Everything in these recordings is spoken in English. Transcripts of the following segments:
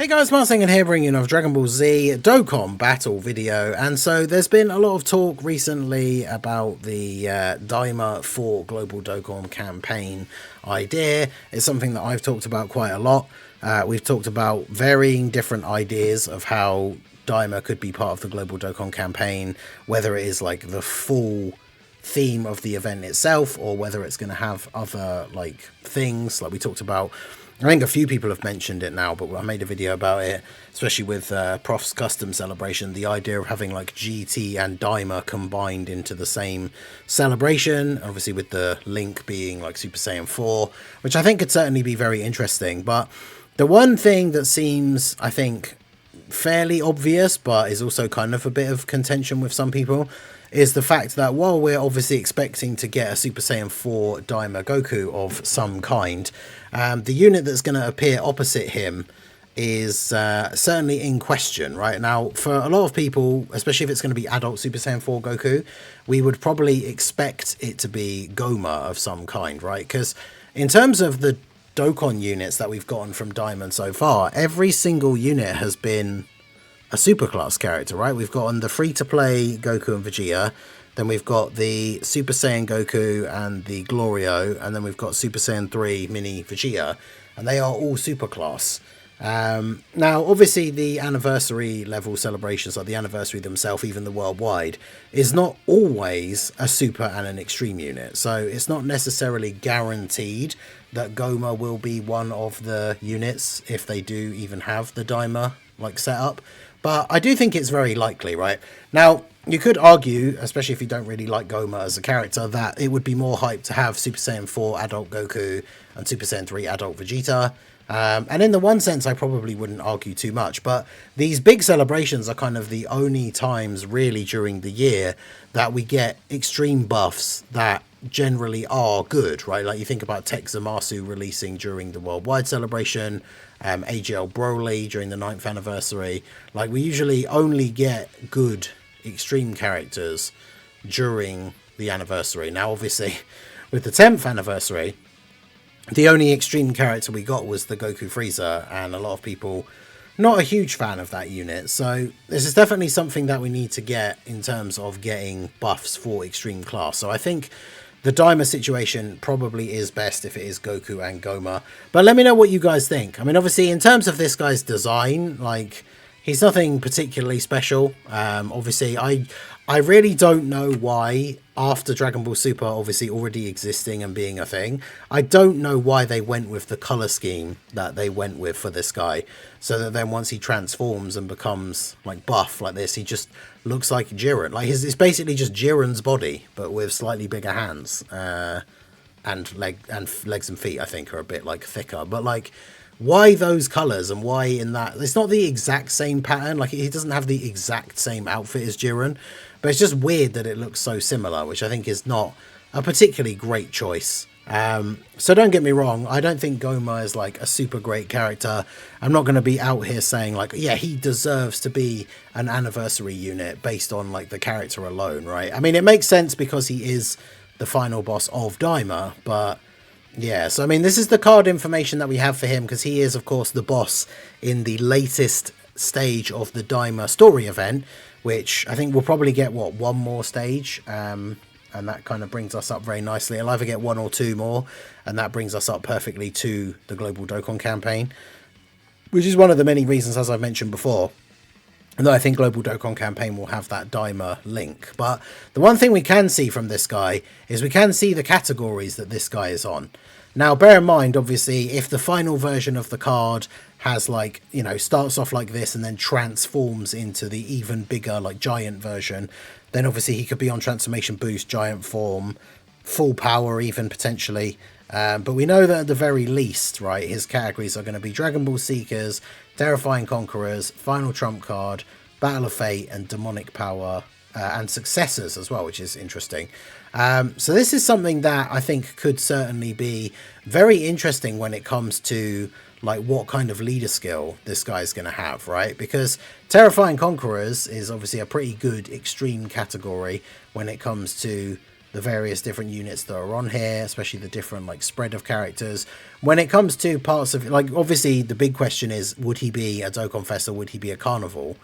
Hey guys, Martin here bringing you another Dragon Ball Z Dokkan battle video. And so there's been a lot of talk recently about the Daima for Global Dokkan campaign idea. It's something that I've talked about quite a lot. We've talked about varying different ideas of how Daima could be part of the Global Dokkan campaign, whether it is like the full theme of the event itself or whether it's going to have other like things like we talked about. I think a few people have mentioned it now, but I made a video about it, especially with Prof's custom celebration, the idea of having like GT and Daima combined into the same celebration, obviously with the link being like Super Saiyan 4, which I think could certainly be very interesting. But the one thing that seems, I think, fairly obvious, but is also kind of a bit of contention with some people, is the fact that while we're obviously expecting to get a Super Saiyan 4 Daima Goku of some kind, the unit that's going to appear opposite him is certainly in question right now. For a lot of people, especially if it's going to be adult Super Saiyan 4 Goku, we would probably expect it to be Gomah of some kind, right? Because in terms of the Dokkan units that we've gotten from Diamond so far, every single unit has been a superclass character, right? We've got on the free-to-play Goku and Vegeta, then we've got the Super Saiyan Goku and the Glorio, and then we've got Super Saiyan 3 Mini Vegeta, and they are all superclass. Now, obviously, the anniversary level celebrations, like the anniversary themselves, even the worldwide, is not always a super and an extreme unit. So it's not necessarily guaranteed that Gomah will be one of the units if they do even have the Daima like setup. But I do think it's very likely, right? Now, you could argue, especially if you don't really like Gomah as a character, that it would be more hype to have Super Saiyan 4 adult Goku and Super Saiyan 3 adult Vegeta. And in the one sense, I probably wouldn't argue too much. But these big celebrations are kind of the only times really during the year that we get extreme buffs that generally are good, right? Like you think about Tech Zamasu releasing during the worldwide celebration, AGL Broly during the 9th anniversary. Like we usually only get good extreme characters during the anniversary. Now obviously with the 10th anniversary, the only extreme character we got was the Goku Frieza, and a lot of people not a huge fan of that unit. So this is definitely something that we need to get in terms of getting buffs for extreme class. So I think the Daima situation probably is best if it is Goku and Gomah. But let me know what you guys think. I mean, obviously, in terms of this guy's design, like, he's nothing particularly special. Obviously, I really don't know why, after Dragon Ball Super obviously already existing and being a thing, I don't know why they went with the colour scheme that they went with for this guy. So that then once he transforms and becomes like buff like this, he just looks like Jiren. Like it's basically just Jiren's body, but with slightly bigger hands. And legs and feet, I think, are a bit like thicker. But like, why those colours and why in that? It's not the exact same pattern. Like he doesn't have the exact same outfit as Jiren, but it's just weird that it looks so similar, which I think is not a particularly great choice. So don't get me wrong, I don't think Gomah is like a super great character. I'm not going to be out here saying like, yeah, he deserves to be an anniversary unit based on like the character alone, right? I mean, it makes sense because he is the final boss of Daima, but yeah, so I mean, this is the card information that we have for him because he is, of course, the boss in the latest stage of the Daima story event, which I think we'll probably get, what, one more stage? And that kind of brings us up very nicely. I'll either get one or two more, and that brings us up perfectly to the Global Dokkan campaign, which is one of the many reasons, as I've mentioned before, and I think Global Dokkan campaign will have that Daima link. But the one thing we can see from this guy is we can see the categories that this guy is on. Now, bear in mind, obviously, if the final version of the card has like, you know, starts off like this and then transforms into the even bigger, like giant version, then obviously he could be on transformation boost, giant form, full power even potentially. But we know that at the very least, right, his categories are going to be Dragon Ball Seekers, Terrifying Conquerors, Final Trump Card, Battle of Fate, and Demonic Power, and Successors as well, which is interesting. So this is something that I think could certainly be very interesting when it comes to like what kind of leader skill this guy's going to have, right? Because Terrifying Conquerors is obviously a pretty good extreme category when it comes to the various different units that are on here, especially the different like spread of characters. When it comes to parts of like, obviously the big question is, would he be a Dokkan Fest or would he be a Carnival?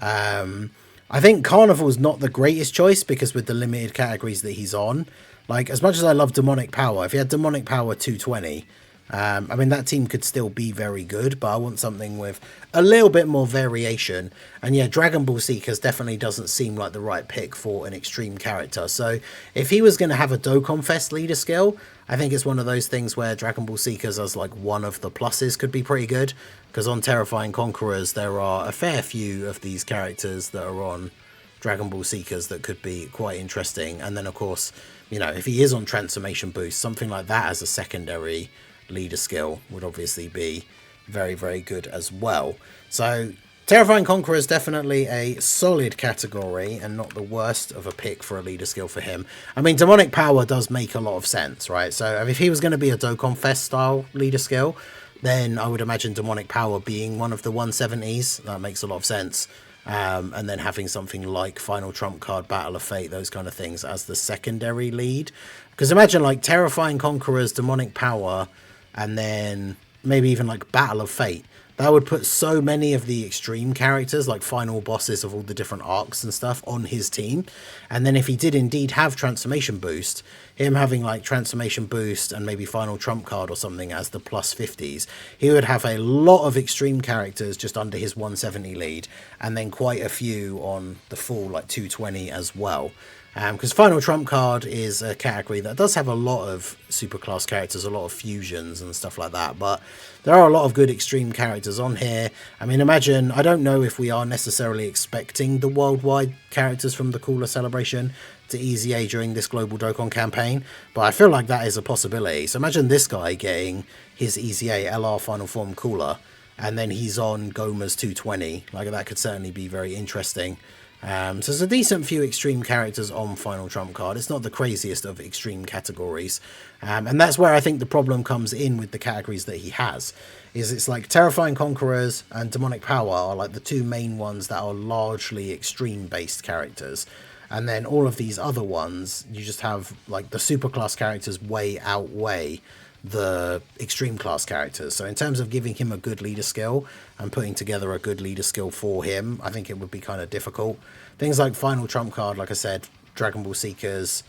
I think Carnival's not the greatest choice because with the limited categories that he's on, like as much as I love Demonic Power, if he had Demonic Power 220, I mean, that team could still be very good, but I want something with a little bit more variation. And yeah, Dragon Ball Seekers definitely doesn't seem like the right pick for an extreme character. So if he was going to have a Dokkan Fest leader skill, I think it's one of those things where Dragon Ball Seekers as like one of the pluses could be pretty good. Because on Terrifying Conquerors, there are a fair few of these characters that are on Dragon Ball Seekers that could be quite interesting. And then, of course, you know, if he is on Transformation Boost, something like that as a secondary leader skill would obviously be very, very good as well. So Terrifying Conqueror is definitely a solid category and not the worst of a pick for a leader skill for him. I mean, Demonic Power does make a lot of sense, right? So if he was going to be a Dokkan Fest style leader skill, then I would imagine Demonic Power being one of the 170s. That makes a lot of sense. And then having something like Final Trump Card, Battle of Fate, those kind of things as the secondary lead. Because imagine like Terrifying Conquerors, Demonic Power, and then maybe even like Battle of Fate. That would put so many of the extreme characters, like final bosses of all the different arcs and stuff, on his team. And then if he did indeed have Transformation Boost, him having like Transformation Boost and maybe Final Trump Card or something as the plus 50s, he would have a lot of extreme characters just under his 170 lead, and then quite a few on the full like 220 as well. Because Final Trump Card is a category that does have a lot of superclass characters, a lot of fusions and stuff like that, but there are a lot of good extreme characters on here. I mean, imagine, I don't know if we are necessarily expecting the worldwide characters from the Cooler Celebration to EZA during this Global Dokkan campaign, but I feel like that is a possibility. So imagine this guy getting his EZA LR Final Form Cooler, and then he's on Gomah's 220. Like, that could certainly be very interesting. So there's a decent few extreme characters on Final Trump Card. It's not the craziest of extreme categories. And that's where I think the problem comes in with the categories that he has. Is it's like Terrifying Conquerors and Demonic Power are like the two main ones that are largely extreme based characters. And then all of these other ones, you just have like the superclass characters way outweigh the extreme class characters. So in terms of giving him a good leader skill and putting together a good leader skill for him, I think it would be kind of difficult. Things like Final Trump Card, like I said, Dragon Ball Seekers,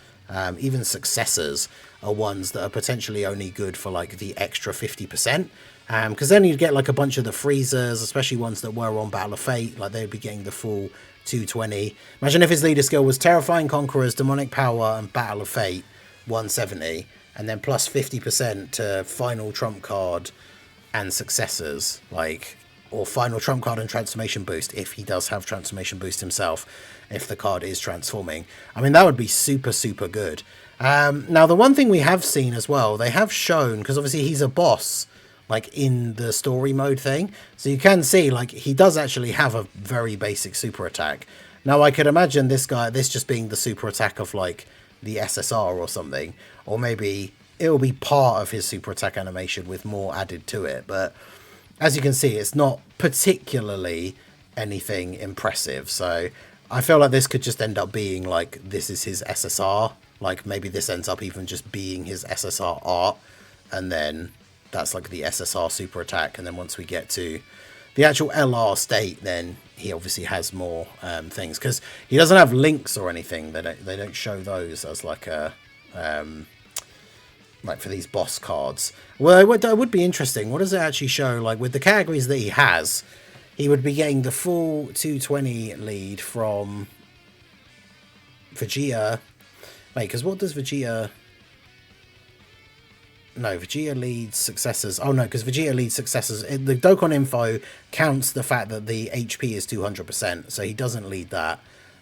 even Successors are ones that are potentially only good for like the extra 50%. Because then you'd get like a bunch of the freezers, especially ones that were on Battle of Fate, like they'd be getting the full 220. Imagine if his leader skill was Terrifying Conquerors, Demonic Power, and Battle of Fate 170. And then plus 50% to Final Trump Card and Successors, like, or Final Trump Card and Transformation Boost, if he does have Transformation Boost himself, if the card is transforming. I mean, that would be super, super good. Now, the one thing we have seen as well, they have shown, because obviously he's a boss, like, in the story mode thing. So you can see, like, he does actually have a very basic super attack. Now, I could imagine this just being the super attack of, like, the SSR or something, or maybe it will be part of his super attack animation with more added to it. But as you can see, it's not particularly anything impressive. So I feel like this could just end up being like, this is his SSR. Like maybe this ends up even just being his SSR art, and then that's like the SSR super attack. And then once we get to the actual LR state, then he obviously has more things, because he doesn't have links or anything. They don't show those as like a like for these boss cards. Well, that would be interesting. What does it actually show? Like with the categories that he has, he would be getting the full 220 lead from Vegeta. Wait, because what does Vegeta? No, Vegeta leads Successors. Oh no, because Vegeta leads Successors. The Dokkan info counts the fact that the HP is 200%, so he doesn't lead that.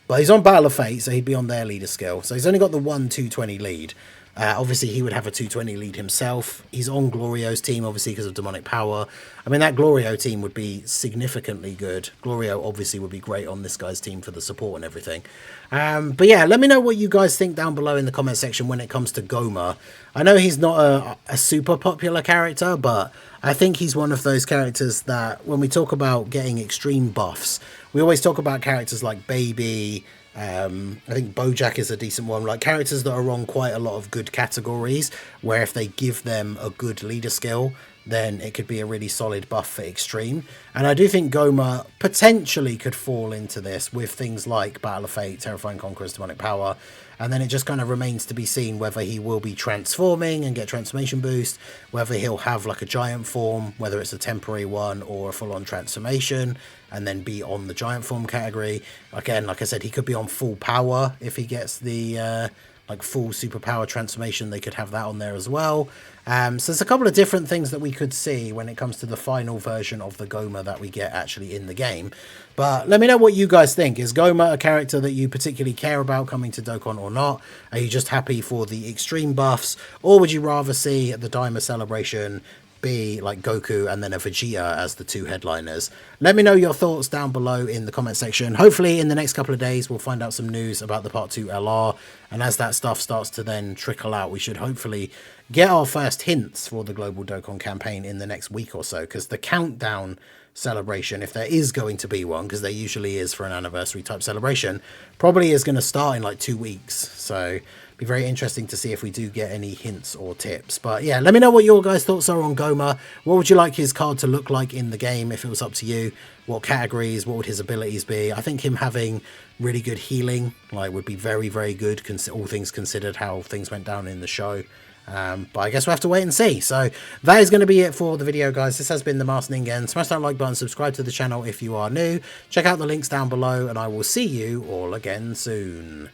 But he's on Battle of Fate, so he'd be on their leader skill. So he's only got the 220 lead. Obviously, he would have a 220 lead himself. He's on Glorio's team, obviously, because of Demonic Power. I mean, that Glorio team would be significantly good. Glorio, obviously, would be great on this guy's team for the support and everything. But yeah, let me know what you guys think down below in the comment section when it comes to Gomah. I know he's not a super popular character, but I think he's one of those characters that when we talk about getting extreme buffs, we always talk about characters like Baby, I think Bojack is a decent one. Like characters that are on quite a lot of good categories, where if they give them a good leader skill, then it could be a really solid buff for Extreme. And I do think Gomah potentially could fall into this with things like Battle of Fate, Terrifying Conqueror's Demonic Power. And then it just kind of remains to be seen whether he will be transforming and get transformation boost, whether he'll have like a giant form, whether it's a temporary one or a full-on transformation, and then be on the giant form category. Again, like I said, he could be on full power if he gets the like full superpower transformation. They could have that on there as well. So there's a couple of different things that we could see when it comes to the final version of the Gomah that we get actually in the game. But let me know what you guys think. Is Gomah a character that you particularly care about coming to Dokkan or not? Are you just happy for the extreme buffs? Or would you rather see the Daima celebration be like Goku and then a Vegeta as the two headliners? Let me know your thoughts down below in the comment section. Hopefully in the next couple of days we'll find out some news about the Part 2 LR, and as that stuff starts to then trickle out, we should hopefully get our first hints for the Global Dokkan campaign in the next week or so, because the countdown celebration, if there is going to be one, because there usually is for an anniversary type celebration, probably is going to start in like 2 weeks. So be very interesting to see if we do get any hints or tips. But yeah, let me know what your guys' thoughts are on Gomah. What would you like his card to look like in the game if it was up to you? What categories, what would his abilities be? I think him having really good healing like would be very, very good, all things considered how things went down in the show. But I guess we'll have to wait and see. So that is going to be it for the video, guys. This has been the Master Ningen. Smash that like button, subscribe to the channel if you are new. Check out the links down below, and I will see you all again soon.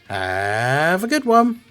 Have a good one.